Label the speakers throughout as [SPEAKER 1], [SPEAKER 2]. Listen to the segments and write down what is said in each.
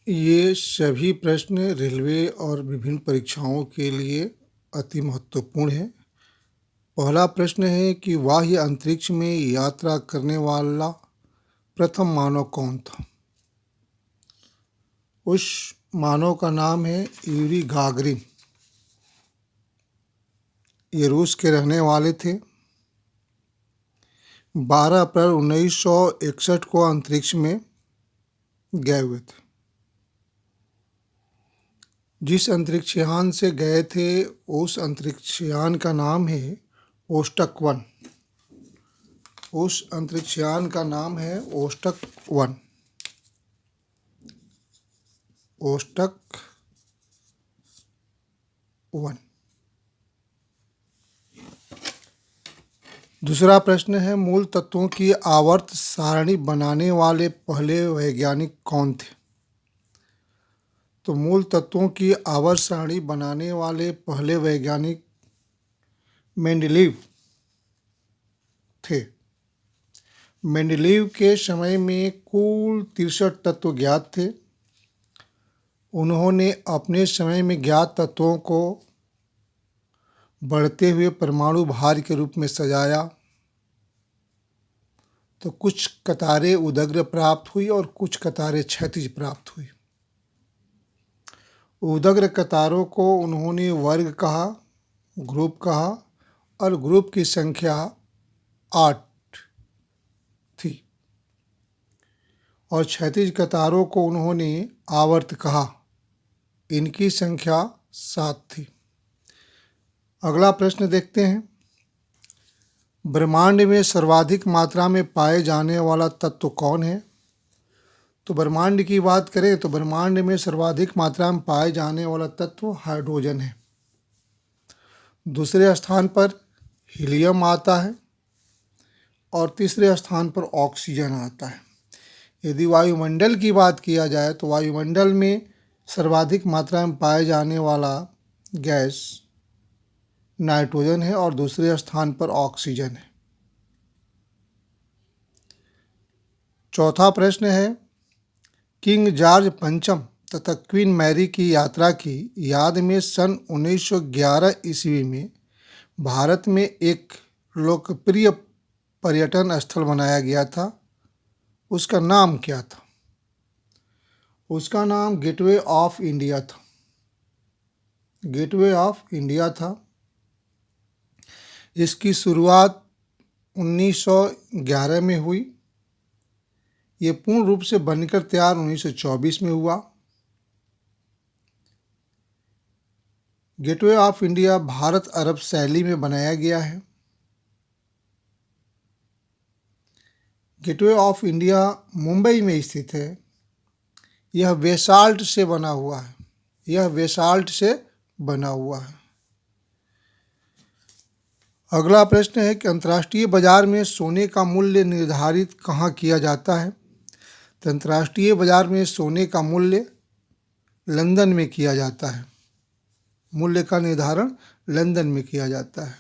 [SPEAKER 1] ये सभी प्रश्न रेलवे और विभिन्न परीक्षाओं के लिए अति महत्वपूर्ण हैं। पहला प्रश्न है कि बाह्य अंतरिक्ष में यात्रा करने वाला प्रथम मानव कौन था? उस मानव का नाम है यूरी गागरिन। ये रूस के रहने वाले थे। 12 अप्रैल 1961 को अंतरिक्ष में गए हुए थे। जिस अंतरिक्षयान से गए थे उस अंतरिक्षयान का नाम है ओस्टक 1। उस अंतरिक्षयान का नाम है ओस्टक 1। ओस्टक 1। दूसरा प्रश्न है मूल तत्वों की आवर्त सारणी बनाने वाले पहले वैज्ञानिक कौन थे? तो मूल तत्वों की आवर्त सारणी बनाने वाले पहले वैज्ञानिक मेंडलीव थे। मेंडलीव के समय में कुल 63 तत्व ज्ञात थे। उन्होंने अपने समय में ज्ञात तत्वों को बढ़ते हुए परमाणु भार के रूप में सजाया। तो कुछ कतारें उदग्र प्राप्त हुई और कुछ कतारें क्षैतिज प्राप्त हुई। उदग्र कतारों को उन्होंने वर्ग कहा, ग्रुप कहा और ग्रुप की संख्या 8 थी। और क्षैतिज कतारों को उन्होंने आवर्त कहा, इनकी संख्या 7 थी। अगला प्रश्न देखते हैं। ब्रह्मांड में सर्वाधिक मात्रा में पाए जाने वाला तत्व कौन है? तो ब्रह्मांड की बात करें तो ब्रह्मांड में सर्वाधिक मात्रा में पाए जाने वाला तत्व हाइड्रोजन है। दूसरे स्थान पर हीलियम आता है और तीसरे स्थान पर ऑक्सीजन आता है। यदि वायुमंडल की बात किया जाए तो वायुमंडल में सर्वाधिक मात्रा में पाए जाने वाला गैस नाइट्रोजन है और दूसरे स्थान पर ऑक्सीजन है। चौथा प्रश्न है किंग जॉर्ज पंचम तथा क्वीन मैरी की यात्रा की याद में सन 1911 ईस्वी में भारत में एक लोकप्रिय पर्यटन स्थल बनाया गया था। उसका नाम क्या था? उसका नाम गेटवे ऑफ इंडिया था। गेटवे ऑफ इंडिया था। इसकी शुरुआत 1911 में हुई। ये पूर्ण रूप से बनकर तैयार 1924 में हुआ। गेटवे ऑफ इंडिया भारत अरब शैली में बनाया गया है। गेटवे ऑफ इंडिया मुंबई में स्थित है। यह बेसाल्ट से बना हुआ है। यह बेसाल्ट से बना हुआ है। अगला प्रश्न है कि अंतर्राष्ट्रीय बाजार में सोने का मूल्य निर्धारित कहाँ किया जाता है? तो अंतर्राष्ट्रीय बाजार में सोने का मूल्य लंदन में किया जाता है। मूल्य का निर्धारण लंदन में किया जाता है।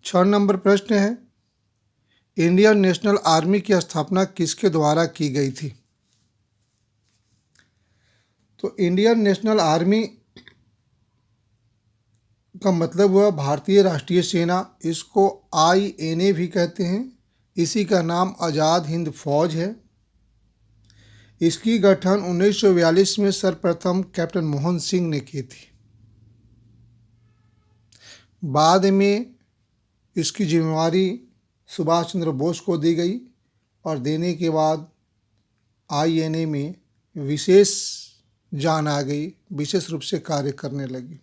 [SPEAKER 1] 6 नंबर प्रश्न है इंडियन नेशनल आर्मी की स्थापना किसके द्वारा की गई थी? तो इंडियन नेशनल आर्मी का मतलब हुआ भारतीय राष्ट्रीय सेना। इसको INA भी कहते हैं। इसी का नाम आज़ाद हिंद फौज है। इसकी गठन 1942 में सर्वप्रथम कैप्टन मोहन सिंह ने की थी। बाद में इसकी जिम्मेवारी सुभाष चंद्र बोस को दी गई और देने के बाद INA में विशेष जान आ गई, विशेष रूप से कार्य करने लगी।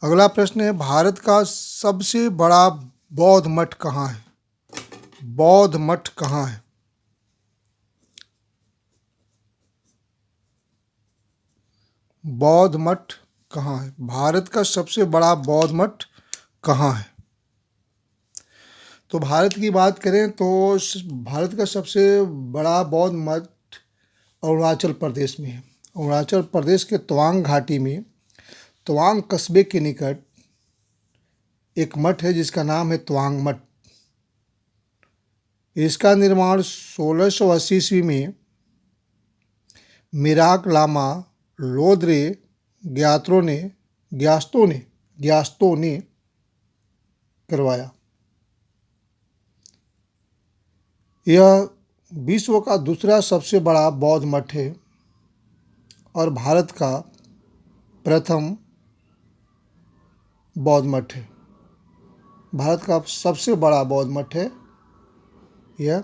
[SPEAKER 1] अगला प्रश्न है भारत का सबसे बड़ा बौद्ध मठ कहाँ है? बौद्ध मठ कहाँ है? बौद्ध मठ कहाँ है? भारत का सबसे बड़ा बौद्ध मठ कहाँ है? तो भारत की बात करें तो भारत का सबसे बड़ा बौद्ध मठ अरुणाचल प्रदेश में है। अरुणाचल प्रदेश के तवांग घाटी में तवांग कस्बे के निकट एक मठ है जिसका नाम है तवांग मठ। इसका निर्माण 1680 ईस्वी में मिराक लामा लोद्रे ग्यास्तो ने करवाया। यह विश्व का दूसरा सबसे बड़ा बौद्ध मठ है और भारत का प्रथम बौद्ध मठ है। भारत का सबसे बड़ा बौद्ध मठ है यह